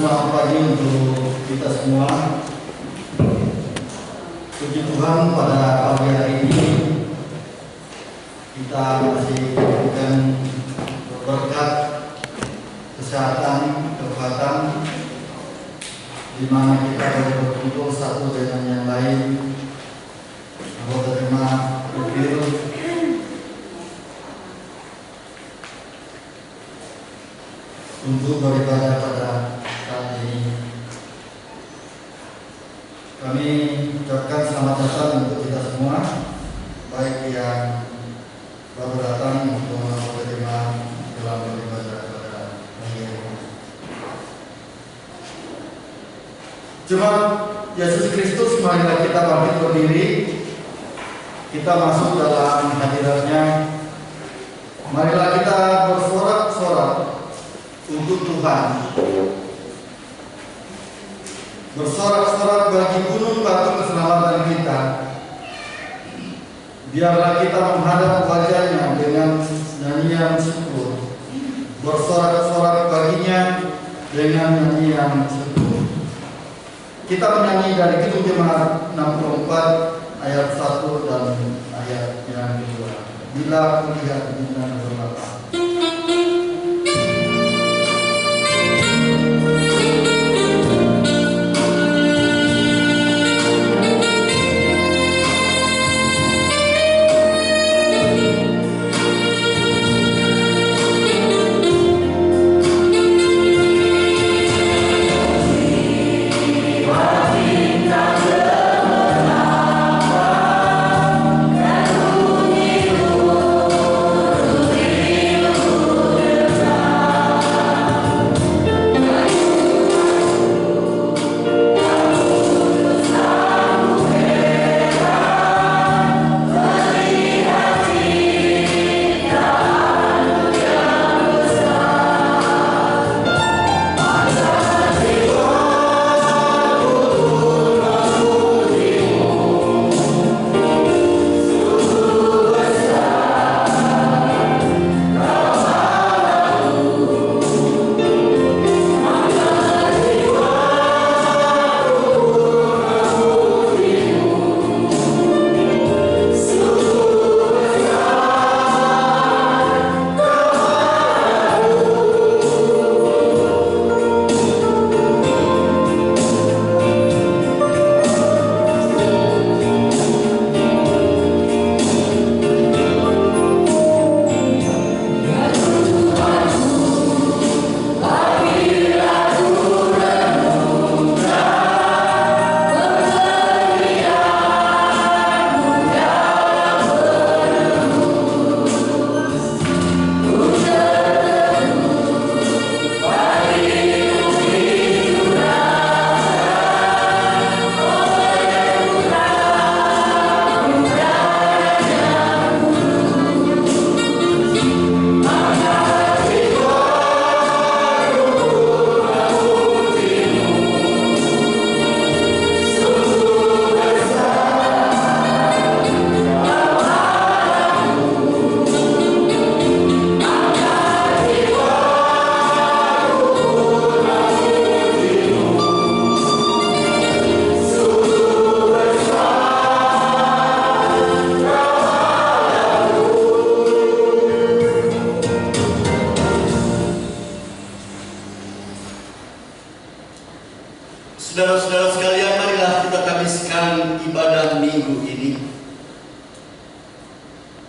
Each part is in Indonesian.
selamat pagi untuk kita semua. Puji Tuhan, pada pagi hari ini kita masih diberikan berkat kesehatan, kekuatan, di mana kita boleh berkumpul satu dengan yang lain, anggota jemaat Bukil, untuk beribadah pada saat ini. Kami ucapkan selamat datang untuk kita semua, baik yang baru datang untuk menerima dalam beribadah pada hari ini. Jemaat Yesus Kristus, marilah kita bangkit berdiri, kita masuk dalam hadiratnya. Marilah kita bersorak-sorak untuk Tuhan, bersorak-sorak bagi gunung batu keselamatan kita. Biarlah kita menghadap wajahnya dengan nyanyian syukur, bersorak-sorak baginya dengan nyanyian syukur. Kita menyanyi dari Kidung Jemaat 64 ayat 1 dan ayat yang kedua. Bila kulihat bintang bermata. Saudara-saudara sekalian, marilah kita habiskan ibadah minggu ini.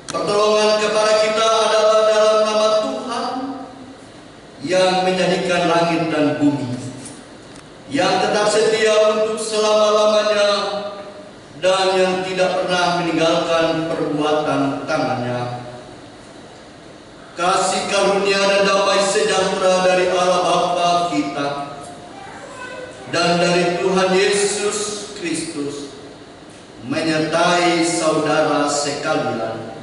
Pertolongan kepada kita adalah dalam nama Tuhan yang menjadikan langit dan bumi, yang tetap setia untuk selama-lamanya dan yang tidak pernah meninggalkan perbuatan tangannya. Kasih karunia dan damai sejahtera dari Allah Bapa kita dan dari Tuhan Yesus Kristus menyertai saudara sekalian.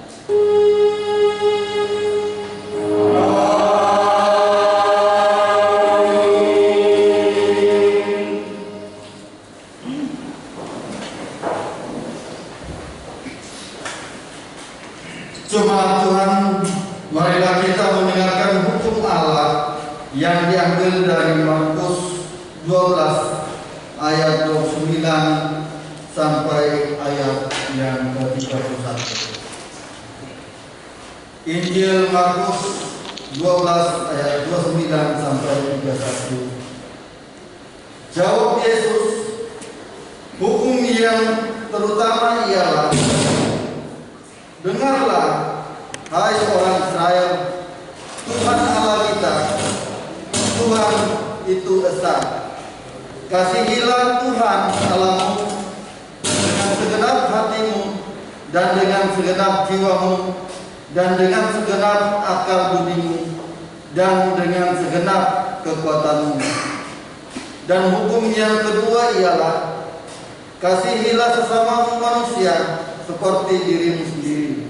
Jemaat Tuhan, marilah kita mendengarkan hukum Allah yang diambil dari Markus 12 ayat 29 sampai ayat yang ke-31. Injil Markus 12 ayat 29 sampai 31. Jawab Yesus, hukum yang terutama ialah, dengarlah, hai orang Israel, Tuhan Allah kita, Tuhan itu esa. Kasihilah Tuhan Allahmu dengan segenap hatimu dan dengan segenap jiwamu dan dengan segenap akal budimu dan dengan segenap kekuatanmu. Dan hukum yang kedua ialah, kasihilah sesamamu manusia seperti dirimu sendiri.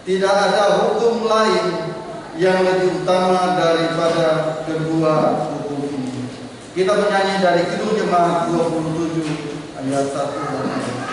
Tidak ada hukum lain yang lebih utama daripada kedua hukum ini. Kita menyanyi dari Kidung Jemaat 27 ayat 1 dan 2.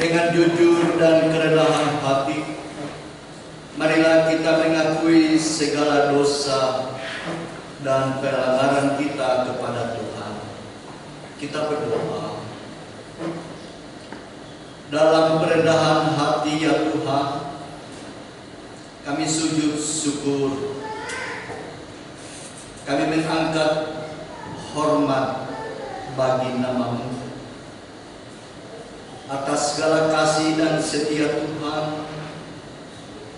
Dengan jujur dan kerendahan hati, marilah kita mengakui segala dosa dan pelanggaran kita kepada Tuhan. Kita berdoa. Dalam kerendahan hati ya Tuhan, kami sujud syukur. Kami mengangkat hormat bagi nama-Mu. Atas segala kasih dan setia Tuhan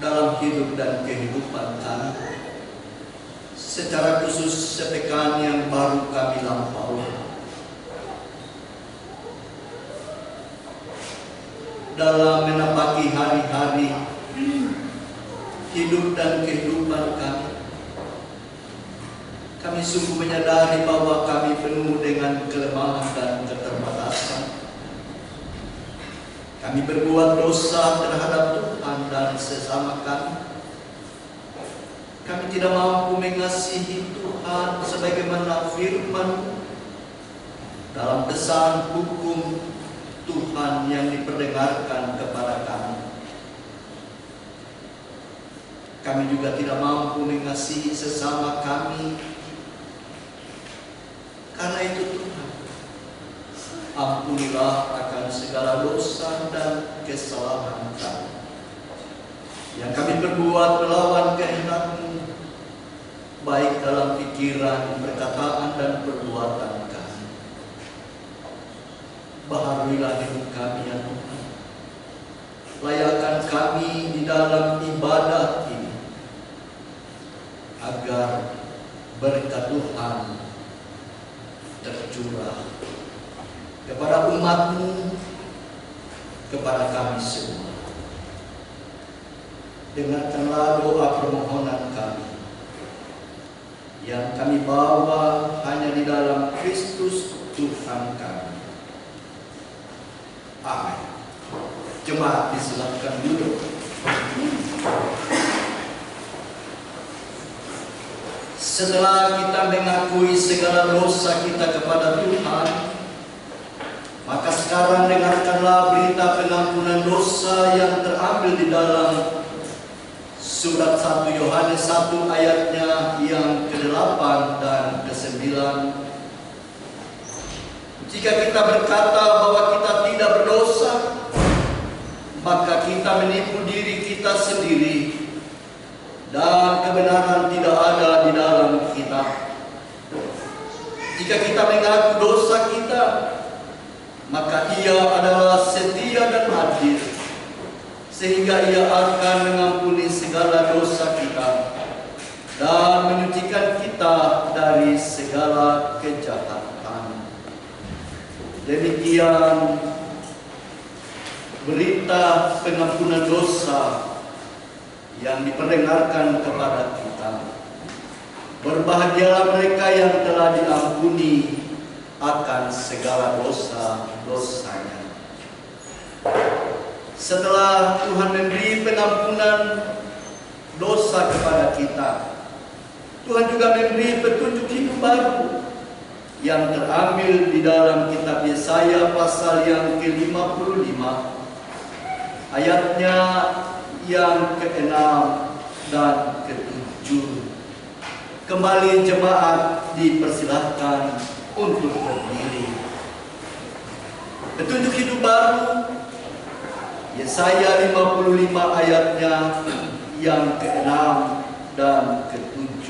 dalam hidup dan kehidupan kami, secara khusus sepekan yang baru kami lampaui. Dalam menapaki hari-hari hidup dan kehidupan kami sungguh menyadari bahwa kami penuh dengan kelemahan dan keterbatasan. Kami berbuat dosa terhadap Tuhan dan sesama kami. Kami tidak mampu mengasihi Tuhan sebagaimana firman dalam pesan hukum Tuhan yang diperdengarkan kepada kami. Kami juga tidak mampu mengasihi sesama kami. Karena itu Tuhan, ampunilah akan segala dosa dan kesalahan kami yang kami perbuat melawan kehendak-Mu, baik dalam pikiran, perkataan, dan perbuatan kami. Baharuilah hidup kami ya Tuhan. layakkan kami di dalam ibadah ini, agar berkat Tuhan tercurah kepada umat-Mu, kepada kami semua. Dengarkanlah doa permohonan kami yang kami bawa hanya di dalam Kristus Tuhan kami. Amin. Jemaat disilakan duduk. Setelah kita mengakui segala dosa kita kepada Tuhan, maka sekarang dengarkanlah berita pengampunan dosa yang terambil di dalam surat 1 Yohanes 1 ayatnya yang ke-8 dan ke-9. Jika kita berkata bahwa kita tidak berdosa, maka kita menipu diri kita sendiri dan kebenaran tidak ada di dalam kita. Jika kita mengaku dosa kita, maka Ia adalah setia dan adil, sehingga Ia akan mengampuni segala dosa kita dan menyucikan kita dari segala kejahatan. Demikian berita pengampunan dosa yang diperdengarkan kepada kita. Berbahagialah mereka yang telah diampuni akan segala dosa-dosanya. Setelah Tuhan memberi pengampunan dosa kepada kita, Tuhan juga memberi petunjuk hidup baru yang terambil di dalam kitab Yesaya pasal yang ke-55 ayatnya yang ke-6 dan ke-7. Kembali jemaat dipersilahkan untuk berdiri. Petunjuk hidup baru Yesaya 55 ayatnya yang ke-6 dan ke-7.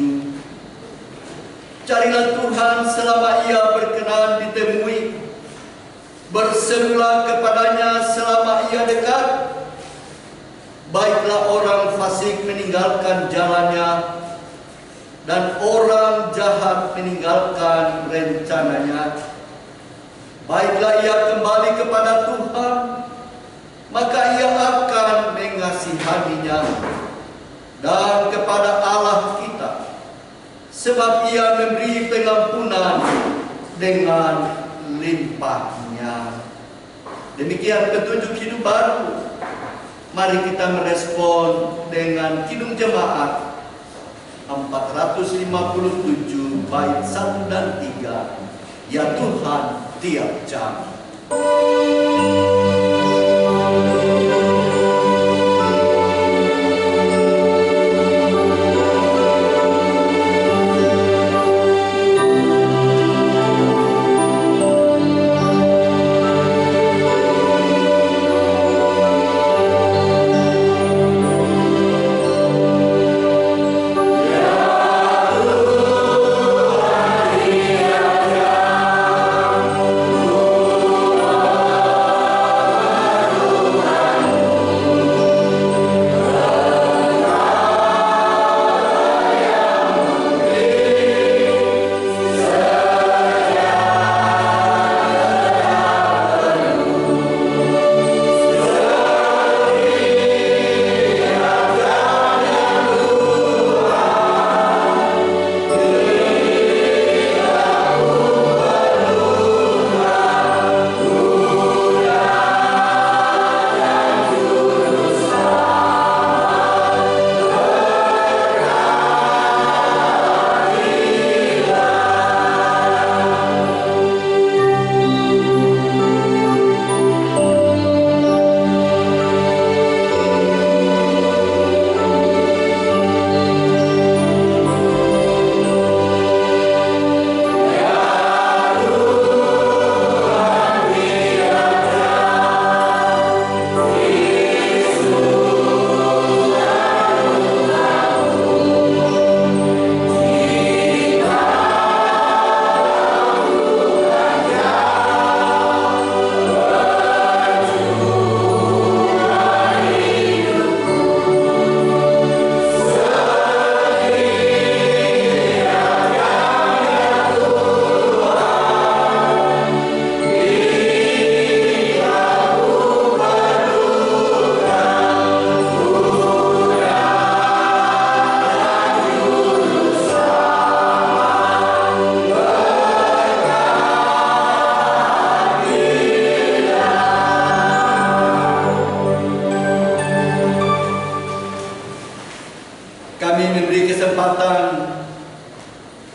Carilah Tuhan selama Ia berkenan ditemui, berserulah kepadanya selama Ia dekat. Baiklah orang fasik meninggalkan jalannya, dan orang jahat meninggalkan rencananya. Baiklah ia kembali kepada Tuhan, maka Ia akan mengasihaninya, dan kepada Allah kita, sebab Ia memberi pengampunan dengan limpahnya. Demikian petunjuk hidup baru. Mari kita merespon dengan kidung jemaat 457 bait 1 dan 3. Ya Tuhan tiap jam.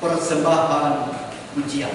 persembahan pujian.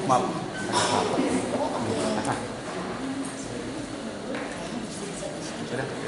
Firman-Mu yang terangkan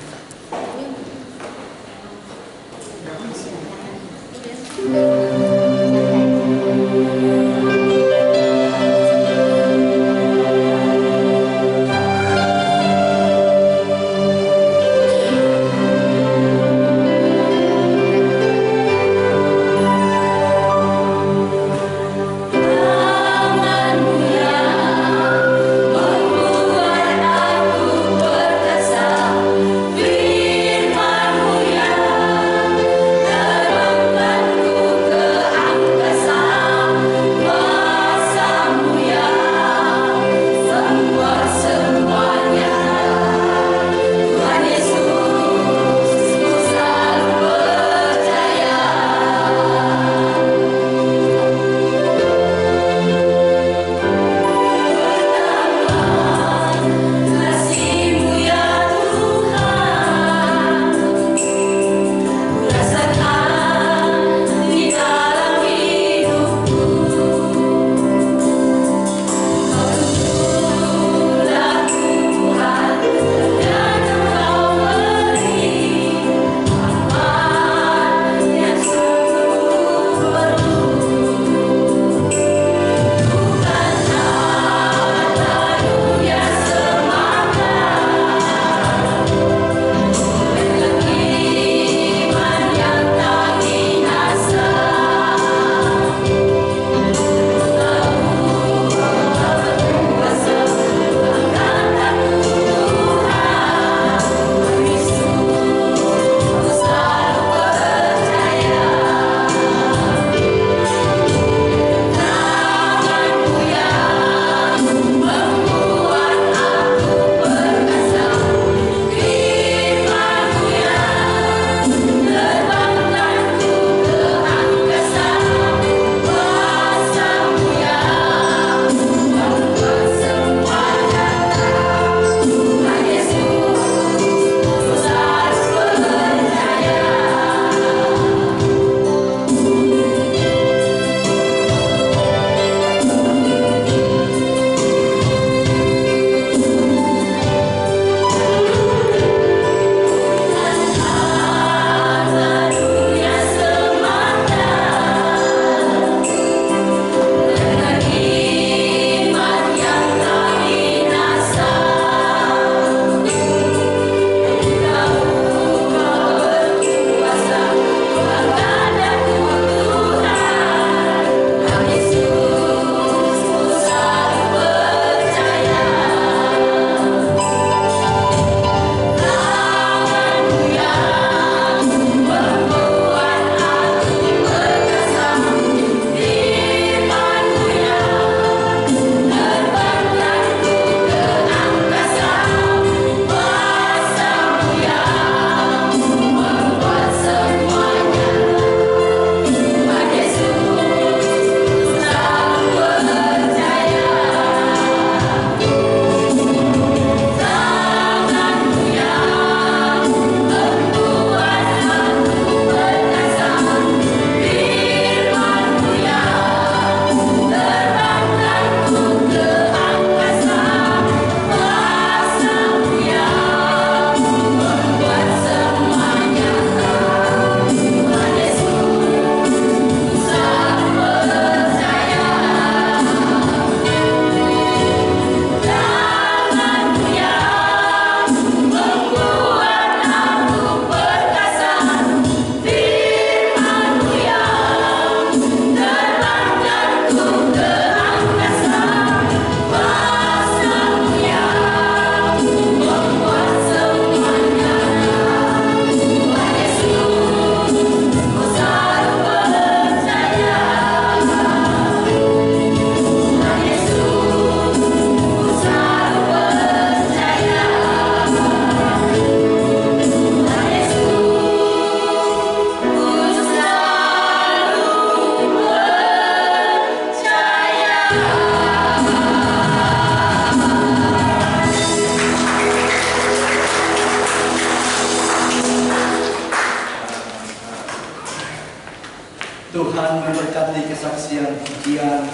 Tuhan memberkati kesaksian pujian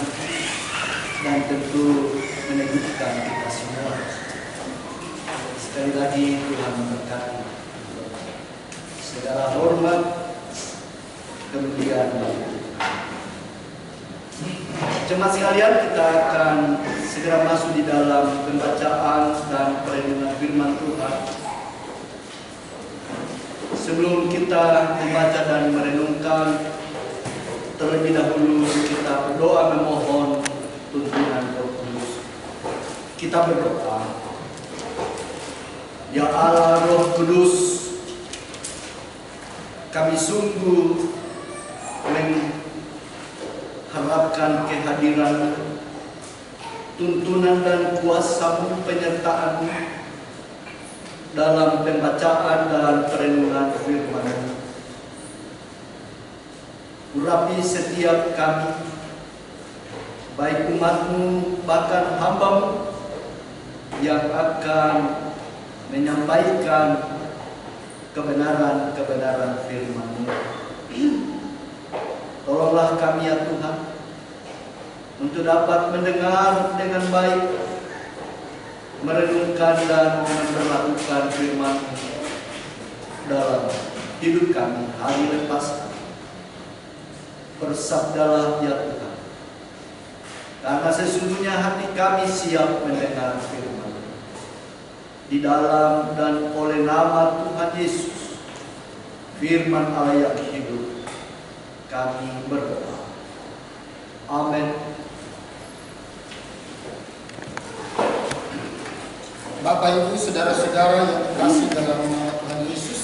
dan tentu meneguhkan kita semua. Sekali lagi Tuhan memberkati. Segala hormat, kemuliaan. Jemaat sekalian, kita akan segera masuk di dalam pembacaan dan perenungan firman Tuhan. Sebelum kita membaca dan merenungkan, terlebih dahulu kita berdoa memohon tuntunan Roh Kudus. Kita berdoa. Ya Allah Roh Kudus, kami sungguh mengharapkan kehadiran, tuntunan dan kuasa-Mu, penyertaan-Mu dalam pembacaan dan perenungan firman-Mu. Urapi setiap kami, baik umat-Mu, bahkan hamba-Mu yang akan menyampaikan kebenaran-kebenaran firman-Mu. Tolonglah kami ya Tuhan, untuk dapat mendengar dengan baik, merenungkan dan memperlakukan firman-Mu dalam hidup kami hari lepas. Bersabdalah ya Tuhan, karena sesungguhnya hati kami siap mendengar firman. Di dalam dan oleh nama Tuhan Yesus, firman Allah yang hidup, kami berdoa. Amin. Bapak Ibu, saudara-saudara yang dikasihi dalam nama Tuhan Yesus,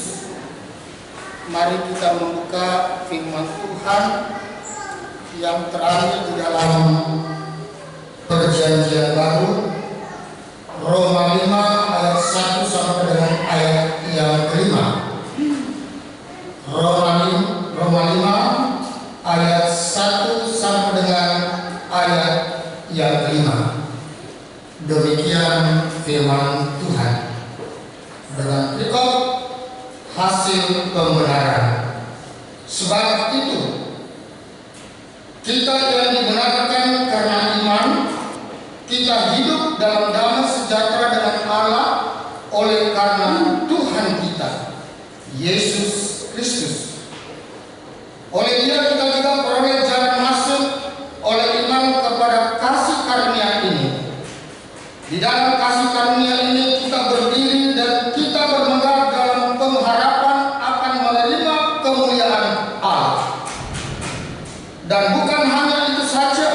mari kita membuka firman Tuhan yang terambil di dalam Perjanjian Baru, Roma 5 ayat 1 sampai dengan ayat yang kelima. Roma 5 ayat 1 sampai dengan ayat yang kelima. Demikian firman Tuhan. Dengan berikut hasil pembenaran. Sebab itu, kita yang dibenarkan karena iman, kita hidup dalam damai sejahtera dengan Allah oleh karena Tuhan kita, Yesus Kristus. Oleh Dia kita juga peroleh jalan masuk oleh iman kepada kasih karunia ini. Di dalam kasih karunia ini kita berdiri dan kita bermegah dalam pengharapan akan menerima kemuliaan Allah. Dan bukan hanya itu saja,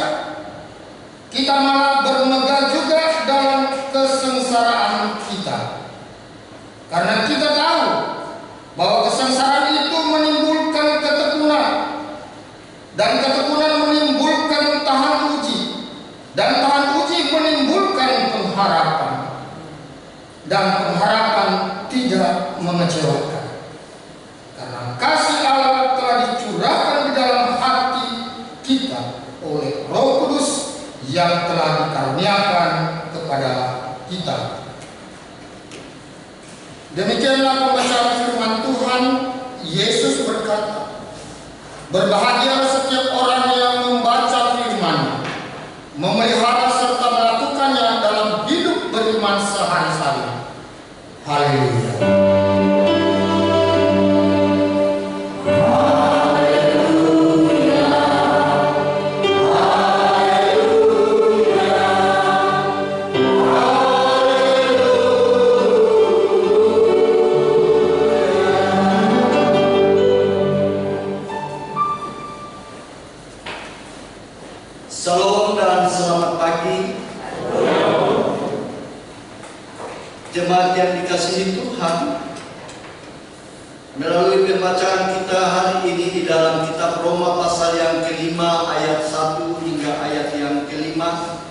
kita malah bermegah juga dalam kesengsaraan kita. Karena kita tahu bahwa kesengsaraan itu menimbulkan ketekunan, dan ketekunan menimbulkan tahan uji, dan tahan uji menimbulkan pengharapan, dan pengharapan tidak mengecewakan. Karena kasih Allah telah dicurahkan di dalam hati kita oleh Roh Kudus yang telah dikaruniakan kepada kita. Demikianlah pembacaan firman Tuhan. Yesus berkata, berbahagialah setiap orang yang membaca firman, memelihara serta melakukannya dalam hidup beriman sehari-hari. Haleluya. Salam dan selamat pagi. Jemaat yang dikasihi Tuhan, melalui pembacaan kita hari ini di dalam kitab Roma pasal yang kelima ayat 1 hingga ayat yang kelima,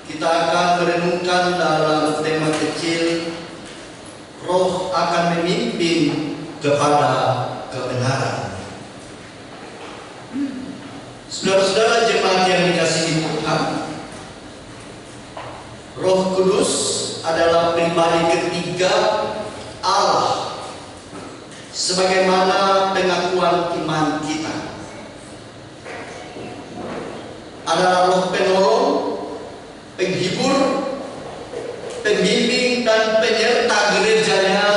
kita akan merenungkan dalam tema kecil, Roh akan memimpin kepada kebenaran. Saudara-saudara jemaat yang dikasihi Tuhan, Roh Kudus adalah pribadi ketiga Allah sebagaimana pengakuan iman kita. adalah Roh penolong, penghibur, pembimbing dan penyerta gerejanya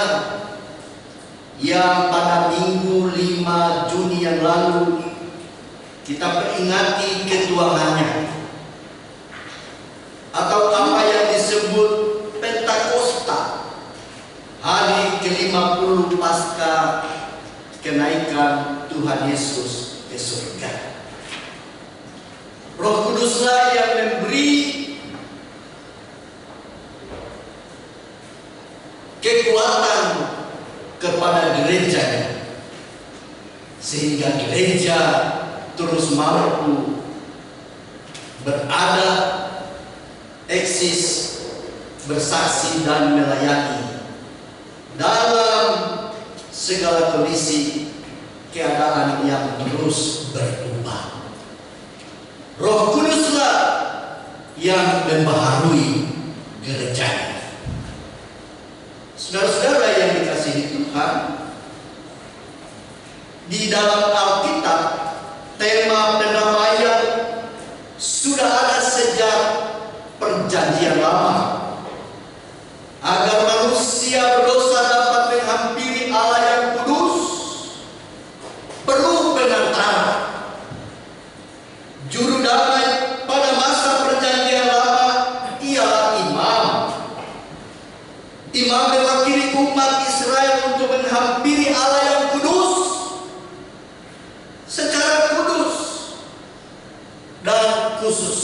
yang pada Minggu 5 Juni yang lalu kita peringati ketuangannya, atau apa yang disebut Pentakosta, hari ke-50 pasca kenaikan Tuhan Yesus ke surga. Roh Kuduslah yang memberi kekuatan kepada gerejanya, sehingga gereja terus mampu berada, eksis, bersaksi dan melayani dalam segala kondisi keadaan yang terus berubah. Roh Kuduslah yang membaharui gerejanya. Saudara-saudara yang dikasihi Tuhan, di dalam Alkitab tema pendamaian sudah ada sejak Perjanjian Lama, agar manusia berdosa dapat menghampiri Allah yang kudus, perlu perantara. Juru damai pada masa Perjanjian Lama ialah imam. Imam mewakili umat Israel untuk menghampiri Allah yang kudus secara kudus dan khusus.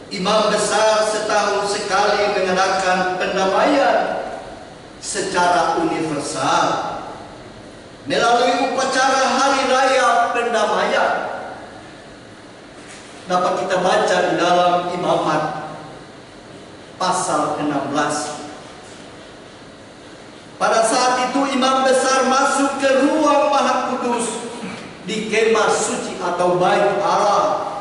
Imam besar setahun sekali mengadakan pendamaian secara universal melalui upacara hari raya pendamaian. Dapat kita baca di dalam Imamat pasal 16. Pada saat itu imam besar masuk ke ruang Maha Kudus di kemah suci atau bait Allah.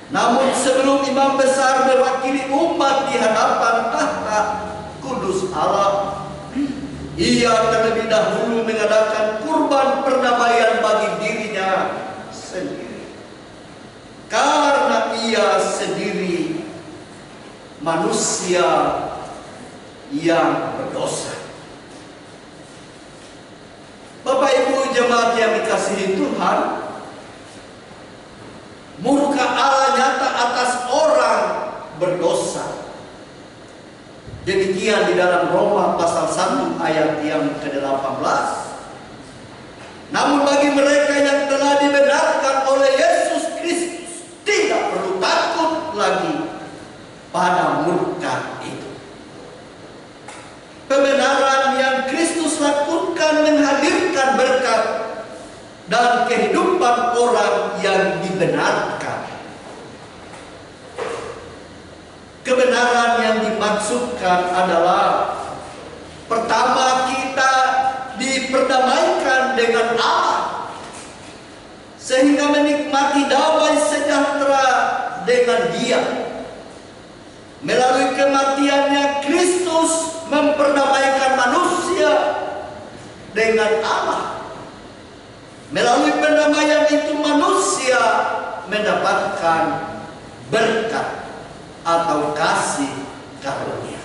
Namun sebelum imam besar mewakili umat di hadapan tahta kudus Allah, ia terlebih dahulu mengadakan kurban perdamaian bagi dirinya sendiri, karena ia sendiri manusia yang berdosa. Bapak Ibu jemaat yang dikasihi Tuhan, murka Allah nyata atas orang berdosa. Demikian di dalam Roma pasal 1 ayat yang ke-18. Namun bagi mereka yang telah dibenarkan oleh Yesus Kristus, tidak perlu takut lagi pada murka itu. Kebenaran yang Kristus lakukan menghadirkan berkat dan kehidupan orang yang dibenarkan. Kebenaran yang dimaksudkan adalah, pertama, kita diperdamaikan dengan Allah sehingga menikmati damai sejahtera dengan Dia. Melalui kematiannya, Kristus memperdamaikan manusia dengan Allah. Melalui pendamaian itu manusia mendapatkan berkat atau kasih karunia.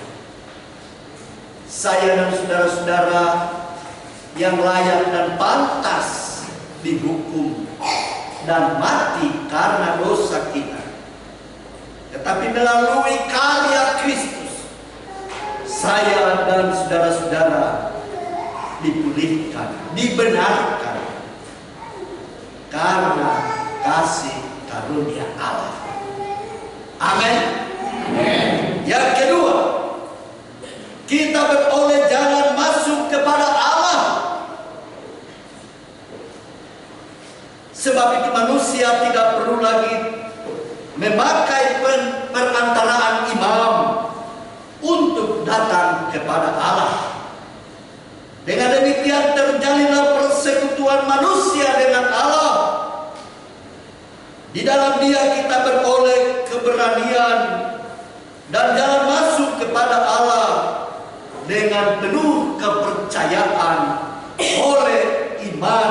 Saya dan saudara-saudara yang layak dan pantas dihukum dan mati karena dosa kita, tetapi melalui karya Kristus, saya dan saudara-saudara dipulihkan, dibenarkan karena kasih karunia Allah. Amin. Yang kedua, kita beroleh jalan masuk kepada Allah. Sebab itu manusia tidak perlu lagi memakai perantaraan imam untuk datang kepada Allah. Dengan demikian terjalinlah persekutuan manusia dengan Allah. Di dalam Dia kita beroleh keberanian dan jalan masuk kepada Allah dengan penuh kepercayaan oleh iman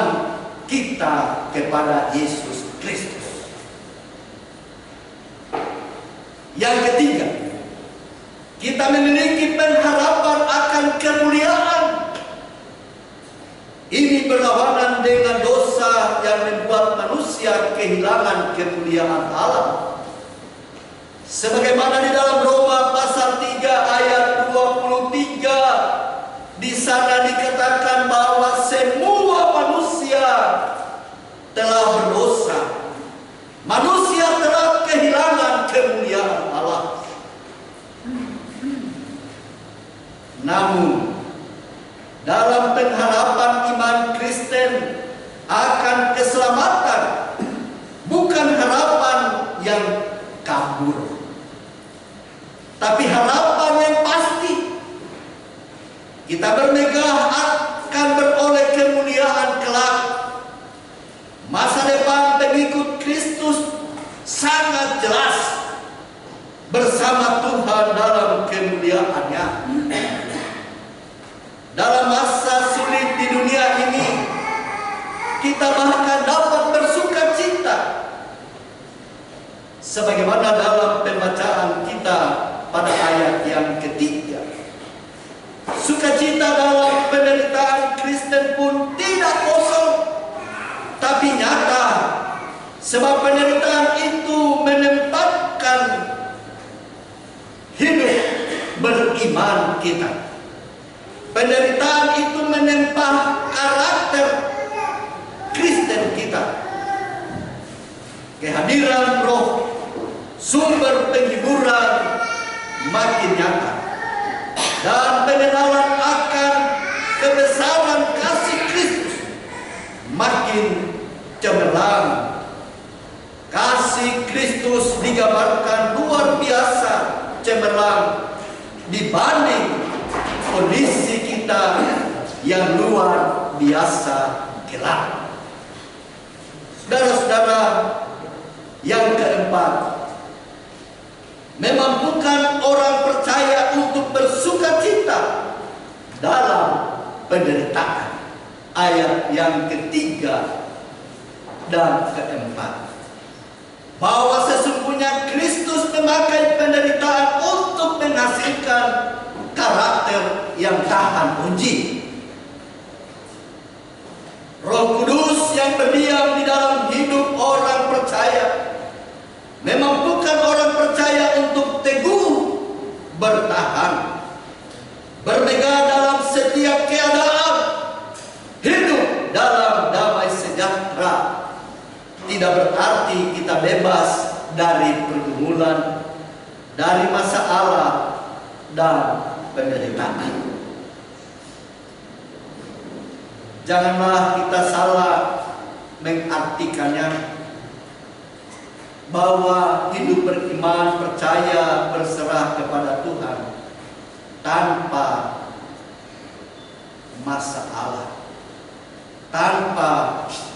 kita kepada Yesus Kristus. Yang ketiga, kita memiliki pengharapan akan kemuliaan. Ini berlawanan dengan dosa yang membuat manusia kehilangan kemuliaan Allah. Sebagaimana di dalam Roma pasal 3 ayat 23, di sana dikatakan bahwa semua manusia telah berdosa. Manusia telah kehilangan kemuliaan Allah. Namun dalam pengharapan iman Kristen akan keselamatan, bukan harapan yang kabur, tapi harapan yang pasti. Kita bermegah akan beroleh kemuliaan kelak. Masa depan pengikut Kristus sangat jelas bersama Tuhan dalam kemuliaannya. Dalam masa sulit di dunia ini, kita bahkan dapat bersuka cita. Sebagaimana dalam pembacaan kita pada ayat yang ketiga. Sukacita dalam penderitaan Kristen pun tidak kosong, tapi nyata. Sebab penderitaan itu menempatkan hidup beriman kita. Penderitaan itu menempa karakter Kristen kita. Kehadiran Roh, sumber penghiburan, makin nyata. Dan pengenalan akan kebesaran kasih Kristus makin cemerlang. Kasih Kristus digambarkan luar biasa cemerlang dibanding kondisi kita yang luar biasa gelap. Saudara-saudara, yang keempat, memampukan orang percaya untuk bersuka cita dalam penderitaan. Ayat yang ketiga dan keempat, bahwa sesungguhnya Kristus memakai penderitaan untuk menghasilkan karakter yang tahan uji. Roh Kudus yang berdiam di dalam hidup orang percaya memampukan orang percaya untuk teguh bertahan, bermegah dalam setiap keadaan, hidup dalam damai sejahtera. Tidak berarti kita bebas dari pergumulan, dari masalah dan penderitaan. Janganlah kita salah mengartikannya bahwa hidup beriman, percaya, berserah kepada Tuhan tanpa masalah, tanpa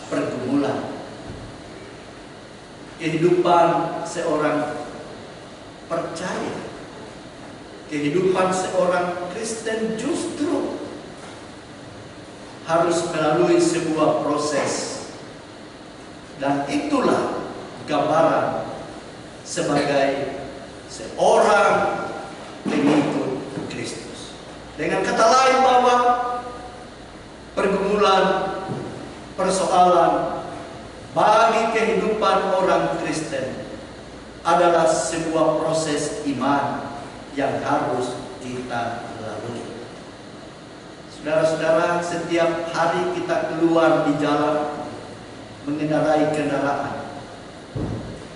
pergumulan. Kehidupan seorang percaya, kehidupan seorang Kristen justru harus melalui sebuah proses, dan itulah gambaran sebagai seorang pengikut Kristus. Dengan kata lain, bahwa pergumulan, persoalan bagi kehidupan orang Kristen adalah sebuah proses iman yang harus kita lalui. Saudara-saudara, setiap hari kita keluar di jalan mengendarai kendaraan.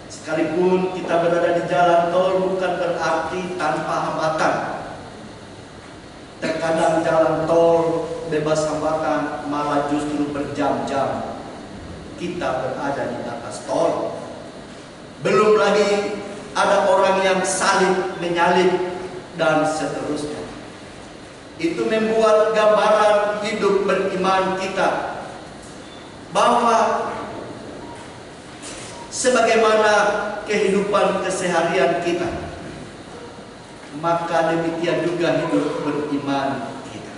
Sekalipun kita berada di jalan tol, bukan berarti tanpa hambatan. Terkadang jalan tol bebas hambatan, malah justru berjam-jam kita berada di atas tol. Belum lagi ada orang yang salib menyalip dan seterusnya. Itu membuat gambaran hidup beriman kita bahwa sebagaimana kehidupan keseharian kita, maka demikian juga hidup beriman kita.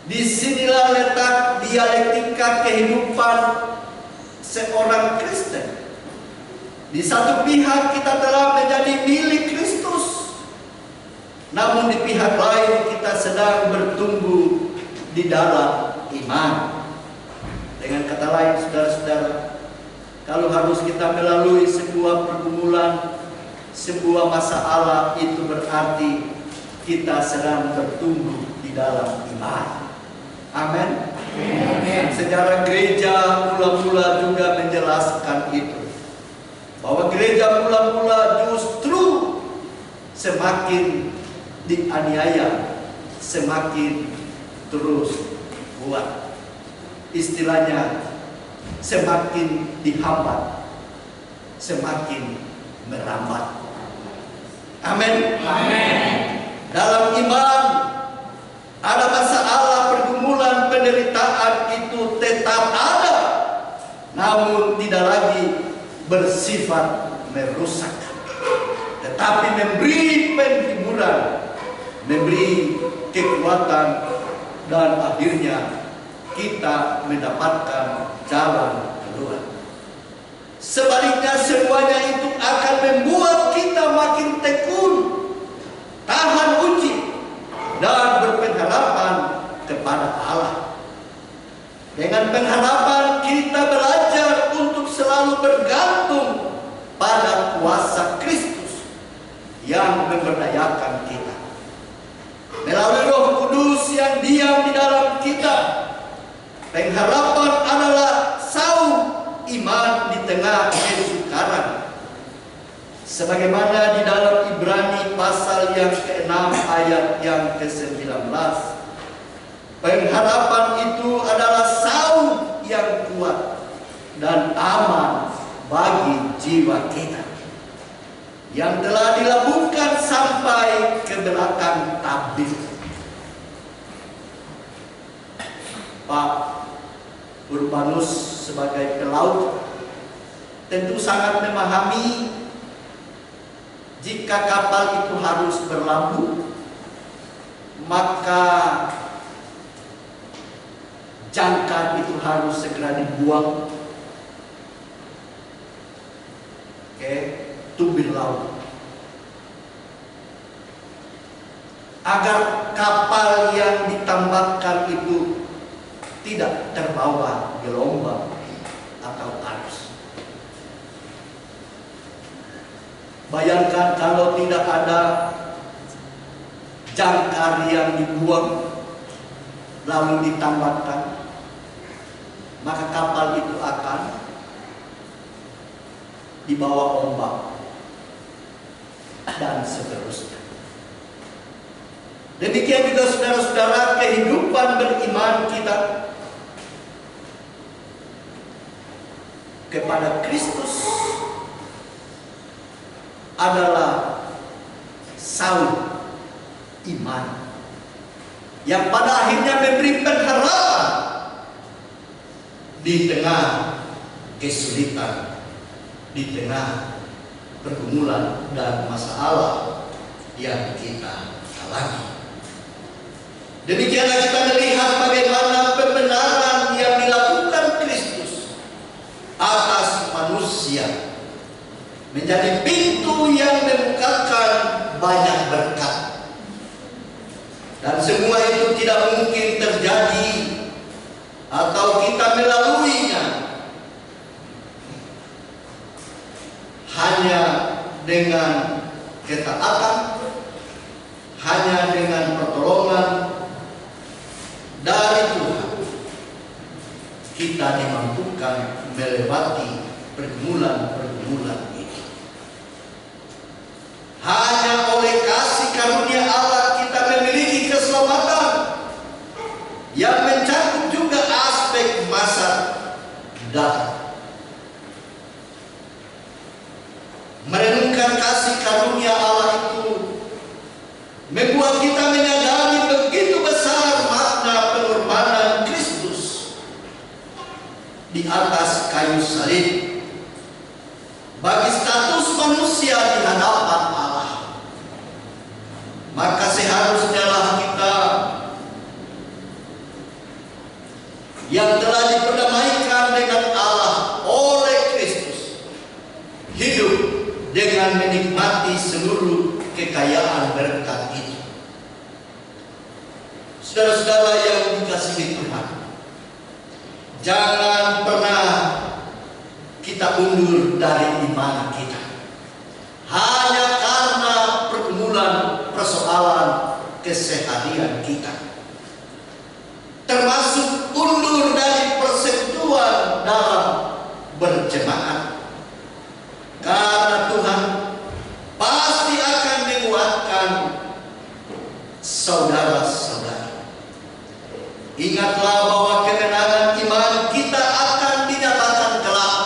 Disinilah letak dialektika kehidupan seorang Kristen. Di satu pihak kita telah menjadi milik Kristus, namun di pihak lain kita sedang bertumbuh di dalam iman. Dengan kata lain, saudara-saudara, kalau harus kita melalui sebuah pergumulan, sebuah masalah, itu berarti kita sedang bertumbuh di dalam iman. Amin. Sejarah gereja mula-mula juga menjelaskan itu, bahwa gereja mula-mula justru semakin dianiaya, semakin terus kuat. Istilahnya, semakin dihambat, semakin merambat. Amin. Dalam iman ada masalah, pergumulan, penderitaan itu tetap ada, namun tidak lagi bersifat merusak, tetapi memberi penghiburan, memberi kekuatan, dan akhirnya kita mendapatkan jalan keluar. Sebaliknya, semuanya itu akan membuat kita makin tekun, tahan uji, dan berpengharapan kepada Allah. Dengan pengharapan kita belajar untuk selalu bergantung pada kuasa Kristus yang memberdayakan kita. Melalui Roh Kudus yang diam di dalam kita, pengharapan adalah saung iman di tengah kesukaran. Sebagaimana di dalam Ibrani pasal yang ke-6 ayat yang ke-19, pengharapan itu adalah saung yang kuat dan aman bagi jiwa kita, yang telah dilabuhkan sampai ke belakang tabir. Pak Urbanus sebagai pelaut tentu sangat memahami jika kapal itu harus berlabuh, maka jangkar itu harus segera dibuang ke tubir laut, agar kapal yang ditambahkan itu tidak terbawa gelombang atau arus. Bayangkan kalau tidak ada jangkar yang dibuang lalu ditambahkan, maka kapal itu akan dibawa ombak dan seterusnya. Demikian juga saudara-saudara, kehidupan beriman kita kepada Kristus adalah saung iman yang pada akhirnya memberi pengharapan di tengah kesulitan, di tengah pergumulan dan masalah yang kita alami. Demikianlah kita melihat bagaimana pembenaran yang dilakukan Kristus atas manusia menjadi pintu yang membukakan banyak berkat. Dan semua itu tidak mungkin terjadi atau kita melaluinya hanya dengan ketaatan, hanya dengan pertolongan dari Tuhan. Kita dimampukan melewati pergumulan-pergumulan ini. Hanya oleh kasih karunia Allah kita memiliki keselamatan yang mencakup juga aspek masa datang. Merenungkan kasih karunia Allah itu membuat kita menyadari begitu besar makna pengorbanan Kristus di atas kayu salib bagi status manusia di hadapan Allah. Maka seharusnya lah kita yang telah diperdamaikan dengan Allah oleh Kristus, hidup dengan menikmati seluruh kekayaan berkat itu. Saudara-saudara yang dikasihi Tuhan, jangan pernah kita undur dari iman kita hanya karena pergumulan persoalan keseharian kita, termasuk undur dari persekutuan dalam berjemaat, karena Tuhan pasti akan menguatkan saudara-saudara. Ingatlah bahwa kemenangan iman kita akan dinyatakan kelak.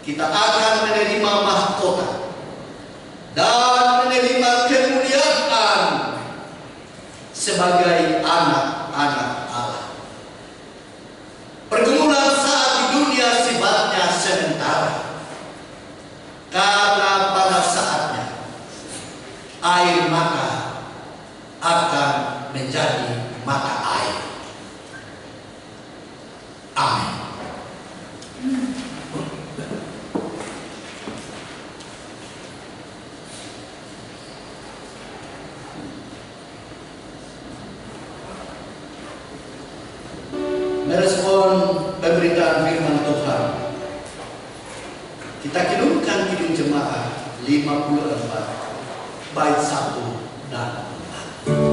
Kita akan menerima mahkota dan menerima kemuliaan sebagai anak-anak Allah. Pergumulan saat di dunia sifatnya sementara, karena pada saatnya air mata akan menjadi mata air. Amin. Merespon pemberitaan firman Tuhan, kita kidungkan kidung jemaat 54 bait 1 dan 4.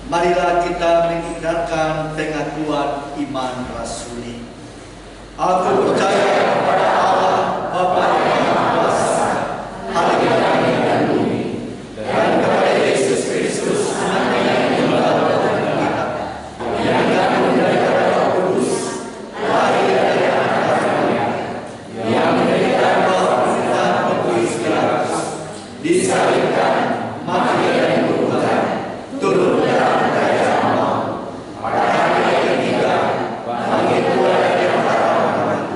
Marilah kita mengikrarkan pengakuan iman rasuli. Aku percaya kepada Allah Bapa yang Maha Kuasa, Hadirat dan bumi, dan kepada Yesus Kristus, Anaknya yang tunggal dari kita, yang diandung dari Roh Kudus, lahir dari anak Maria, yang menderita bawah pemerintahan Pontius Pilatus, disalibkan, mati dan dikuburkan, turun dalam kerajaan maut, pada hari yang ketiga bangkit pula dari antara orang mati,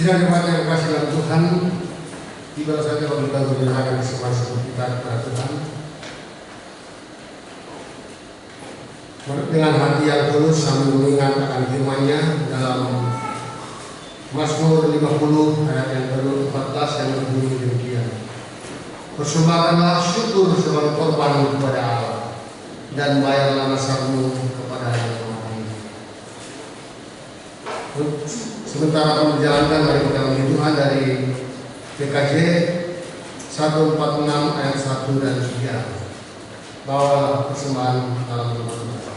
Sidang jemaat yang kasih dalam Tuhan, tiba saja waktu kita menyerahkan kesempatan kita kepada Tuhan dengan hati yang tulus sambil mengingat akan firman-Nya dalam Mazmur 50 ayat yang ke-14 yang berbunyi demikian. Persembahkanlah syukur sebagai korban kepada Allah dan bayarlah nasabmu kepada Yang Maha Tinggi. Sementara menjalankan dari perkataan Tuhan dari PKJ 146 ayat 1 dan 3. Bawalah persembahan dalam rumah Tuhan.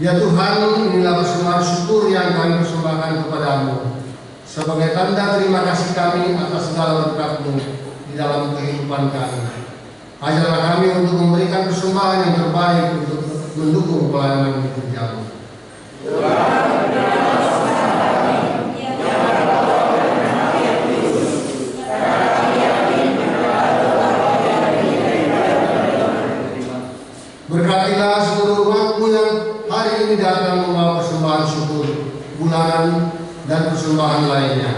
Ya Tuhan, inilah persembahan syukur yang kami persembahkan kepadamu sebagai tanda terima kasih kami atas segala berkat-Mu di dalam kehidupan kami. Ajarlah kami untuk memberikan persembahan yang terbaik untuk mendukung pelayanan gereja-Mu. Berkatilah seluruh umat-Mu yang hari ini datang membawa persembahan syukur bulanan dan persembahan lainnya.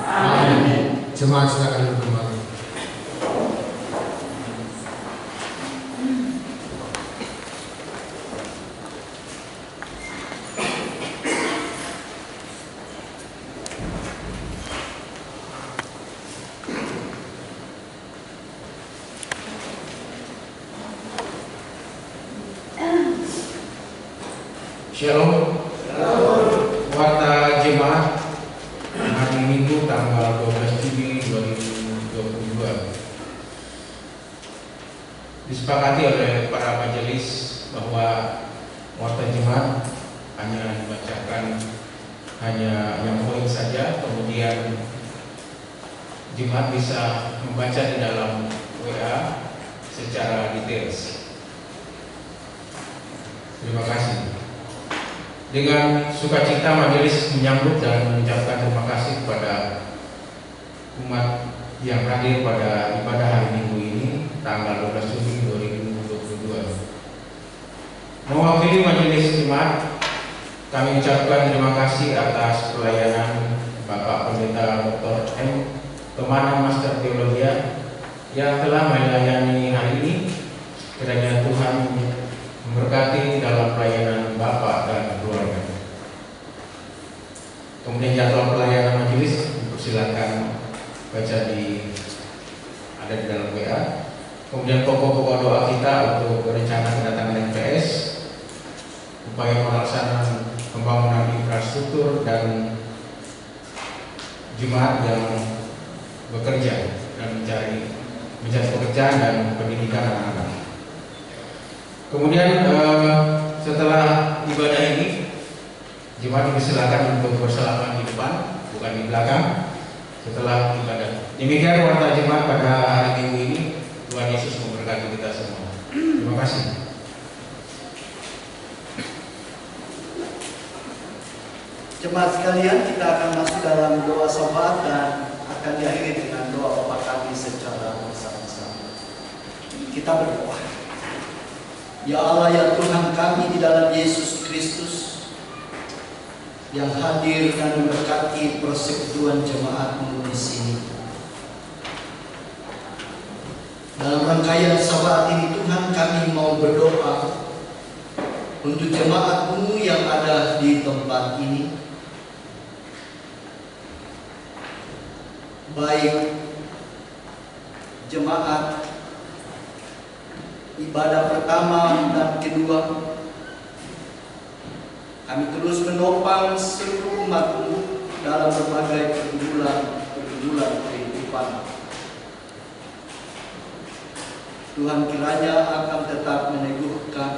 Amin. Jemaat silakan kembali. Shalom. Warta jemaat hari Minggu tanggal 12 Juni 2022 disepakati oleh para majelis bahwa warta jemaat hanya dibacakan hanya yang poin saja, kemudian jemaat bisa membaca di dalam WA secara detail. Terima kasih. Dengan sukacita majelis menyambut dan mengucapkan terima kasih kepada umat yang hadir pada ibadah hari Minggu ini tanggal 12 Juni 2022. Mewakili majelis jemaat, kami ucapkan terima kasih atas pelayanan Bapak Pendeta Dr. M. Kemana Master Teologia yang telah melayani hari ini. Kiranya Tuhan memberkati dalam pelayanan Bapak dan keluarga. Kemudian jadwal pelayanan majelis silakan baca ada di dalam WA. Kemudian pokok-pokok doa kita untuk rencana kedatangan MPS, upaya pelaksanaan pembangunan infrastruktur dan jemaat yang bekerja dan mencari pekerjaan dan pendidikan anak-anak. Kemudian setelah ibadah ini, jemaat dipersilakan untuk bersalaman di depan, bukan di belakang. Setelah ibadah. Demikian warta jemaat pada hari Minggu ini. Tuhan Yesus memberkati kita semua. Terima kasih. Jemaat sekalian, kita akan masuk dalam doa syafaat dan akan diakhiri dengan doa Bapa kami secara bersama-sama. Kita berdoa. Ya Allah, ya Tuhan kami di dalam Yesus Kristus yang hadir dan memberkati persekutuan jemaat-Mu di sini. Dalam rangkaian syafaat ini Tuhan, kami mau berdoa untuk jemaat-Mu yang ada di tempat ini, baik jemaat ibadah pertama dan kedua. Kami terus menopang seluruh umat-Mu dalam berbagai pergumulan kehidupan. Tuhan kiranya akan tetap meneguhkan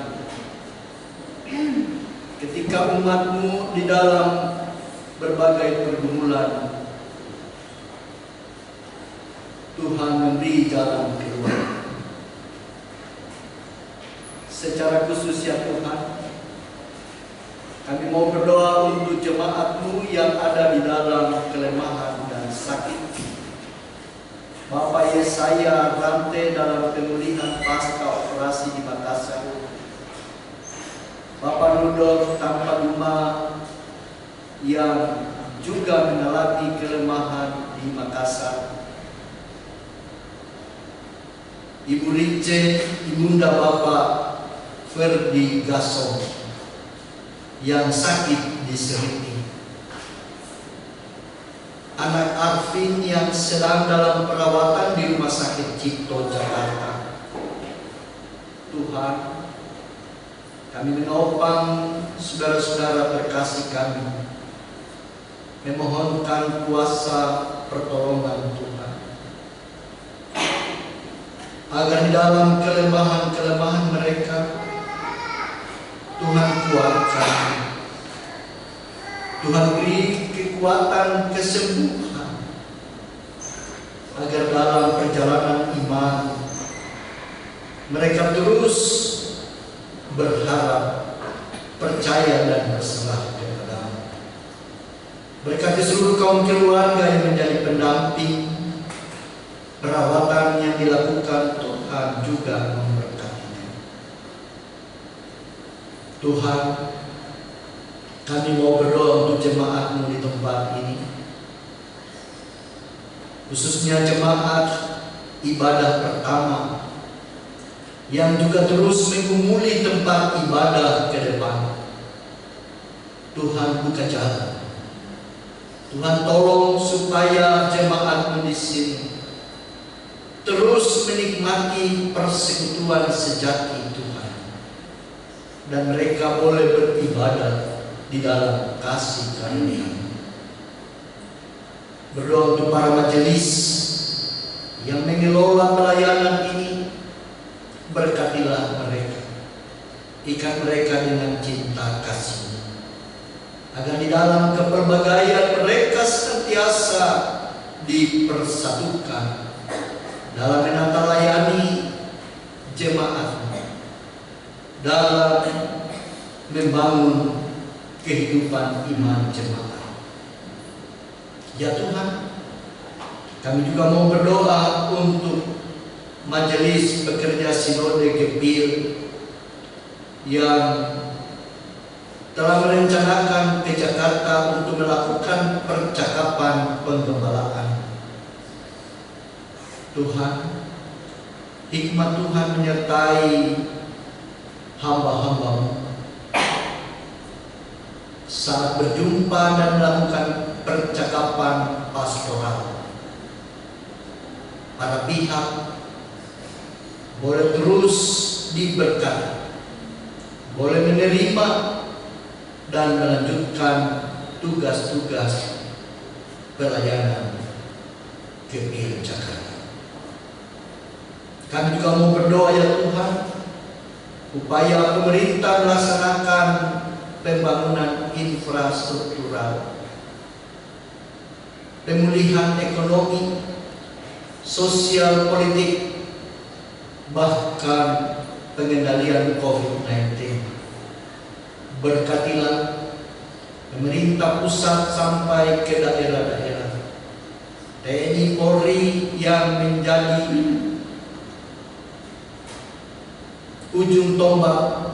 ketika umat-Mu di dalam berbagai pergumulan. Tuhan memberi jalan keluar. Secara khusus ya Tuhan, kami mau berdoa untuk jemaat-Mu yang ada di dalam kelemahan dan sakit. Bapak Yesaya rantai dalam pemulihan pasca operasi di Makassar. Bapak Rudolf tanpa rumah yang juga mengalami kelemahan di Makassar. Ibu Rice, ibunda Bapak Ferdi Gasol yang sakit di Seriti. Anak Arvin yang sedang dalam perawatan di Rumah Sakit Cipto, Jakarta. Tuhan, kami menopang saudara-saudara terkasih kami, memohonkan kuasa pertolongan Tuhan, agar di dalam kelemahan-kelemahan mereka Tuhan kuatkan. Tuhan beri kekuatan kesembuhan, agar dalam perjalanan iman mereka terus berharap, percaya dan berserah kepada-Mu. Berkati seluruh kaum keluarga yang menjadi pendamping perawatan yang dilakukan, Tuhan juga memberkatinya. Tuhan, kami mau berdoa untuk jemaat-Mu di tempat ini, khususnya jemaat ibadah pertama yang juga terus menggumuli tempat ibadah ke depan. Tuhan, buka jalan. Tuhan, tolong supaya jemaat-Mu di sini terus menikmati persekutuan sejati Tuhan. dan mereka boleh beribadah di dalam kasih karunia. Berdoa untuk para majelis yang mengelola pelayanan ini, berkatilah mereka, ikat mereka dengan cinta kasih, agar di dalam kepelbagaian mereka senantiasa dipersatukan dalam menata layani jemaat, dalam membangun kehidupan iman jemaat. Ya Tuhan, kami juga mau berdoa untuk majelis pekerja Sinode Gembir yang telah merencanakan ke Jakarta untuk melakukan percakapan penggembalaan. Tuhan, hikmat Tuhan menyertai hamba-hamba-Mu saat berjumpa dan melakukan percakapan pastoral. Para pihak boleh terus diberkati, boleh menerima dan melanjutkan tugas-tugas pelayanan Gembir Jakarta. Kami juga mau berdoa ya Tuhan, upaya pemerintah melaksanakan pembangunan infrastruktural, pemulihan ekonomi, sosial, politik, bahkan pengendalian COVID-19. Berkatilah pemerintah pusat sampai ke daerah-daerah, TNI Polri yang menjadi ujung tombak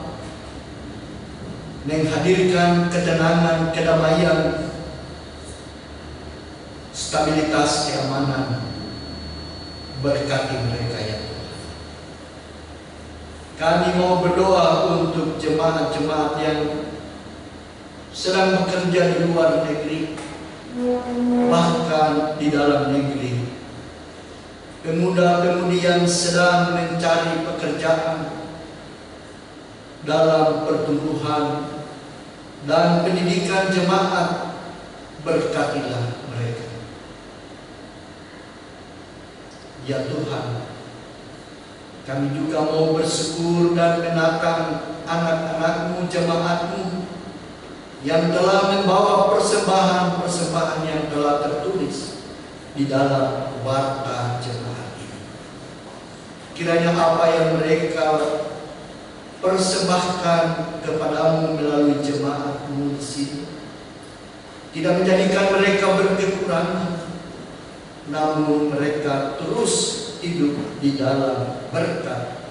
menghadirkan ketenangan, kedamaian, stabilitas, keamanan. Berkati mereka ya Tuhan. Kami mau berdoa untuk jemaat-jemaat yang sedang bekerja di luar negeri, bahkan di dalam negeri, pemuda-pemudi yang sedang mencari pekerjaan dalam pertumbuhan dan pendidikan jemaat. Berkatilah mereka ya Tuhan. Kami juga mau bersyukur dan menatang anak-anak-Mu, jemaat-Mu yang telah membawa persembahan-persembahan yang telah tertulis di dalam warta jemaat ini. Kiranya apa yang mereka persembahkan kepadamu melalui jemaat-Mu di sini tidak menjadikan mereka berkekurangan, namun mereka terus hidup di dalam berkat,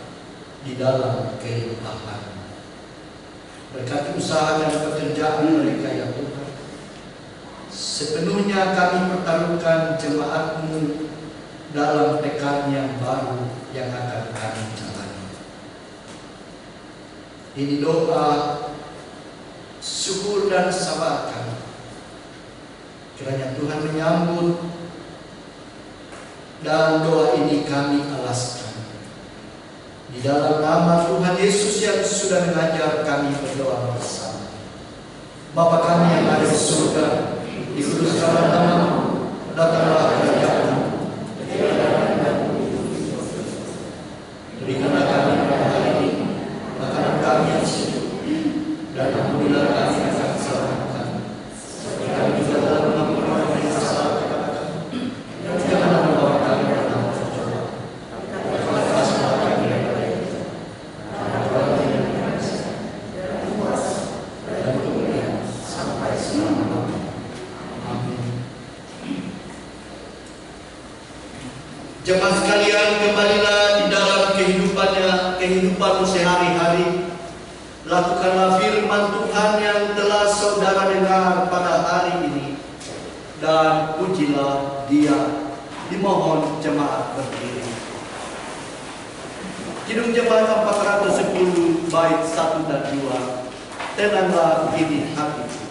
di dalam kelimpahan. Berkati usaha dan pekerjaan mereka ya Tuhan. Sepenuhnya kami pertaruhkan jemaat-Mu dalam pekan yang baru yang akan kami jalani. Ini doa syukur dan sabar kami. Kiranya Tuhan menyambut, dan doa ini kami alaskan di dalam nama Tuhan Yesus yang sudah mengajar kami berdoa bersama. Bapa kami yang ada di surga, dikuduskanlah nama-Mu, datanglah kerajaan-Mu, berikanlah kami pada hari ini makanan kami yang hidup, dan ampunilah kami akan kesalahan kami, seperti kami juga telah mengampuni orang yang bersalah kepada kami. Janganlah membawa kami ke dalam pencobaan, tapi lepaskanlah kami daripada yang jahat. Karena Tuhan yang kuasa dan kuasa dan kemuliaan sampai selama-lamanya. Amin. Jemaat sekalian, kembalilah di dalam kehidupanmu sehari-hari. Lakukanlah firman Tuhan yang telah saudara dengar pada hari ini, dan pujilah Dia. Dimohon jemaat berdiri. Kidung jemaat 410 bait 1 dan 2. Tenanglah ini hatiku.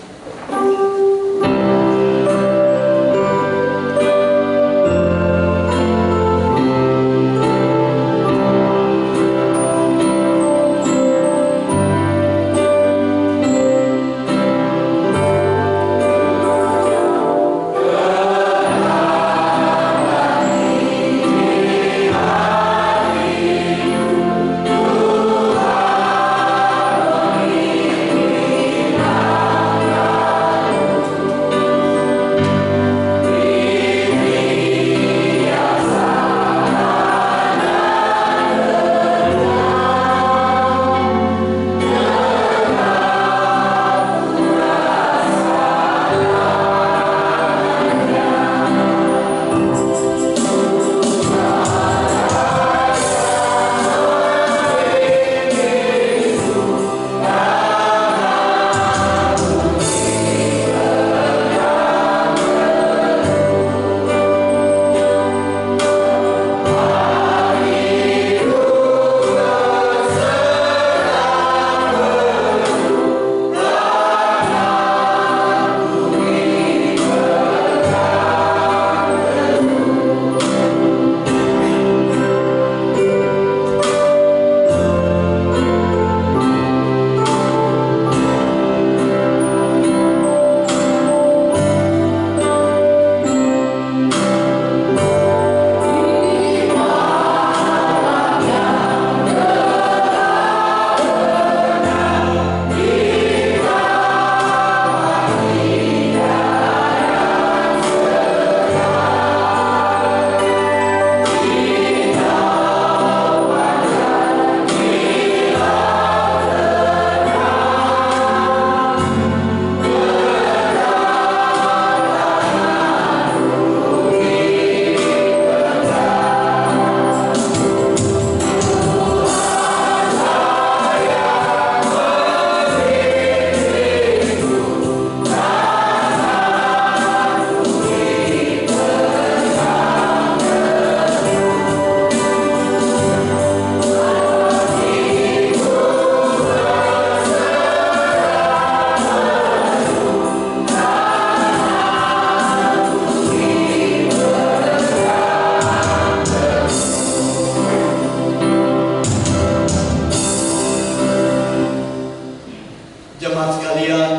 jemaat sekalian,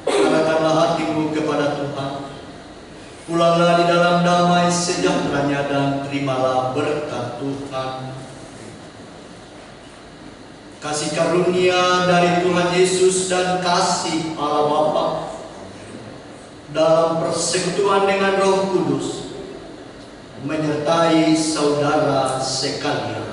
arahkanlah hatimu kepada Tuhan. Pulanglah di dalam damai sejahteranya dan terimalah berkat Tuhan. Kasih karunia dari Tuhan Yesus dan kasih Allah Bapa dalam persekutuan dengan Roh Kudus menyertai saudara sekalian.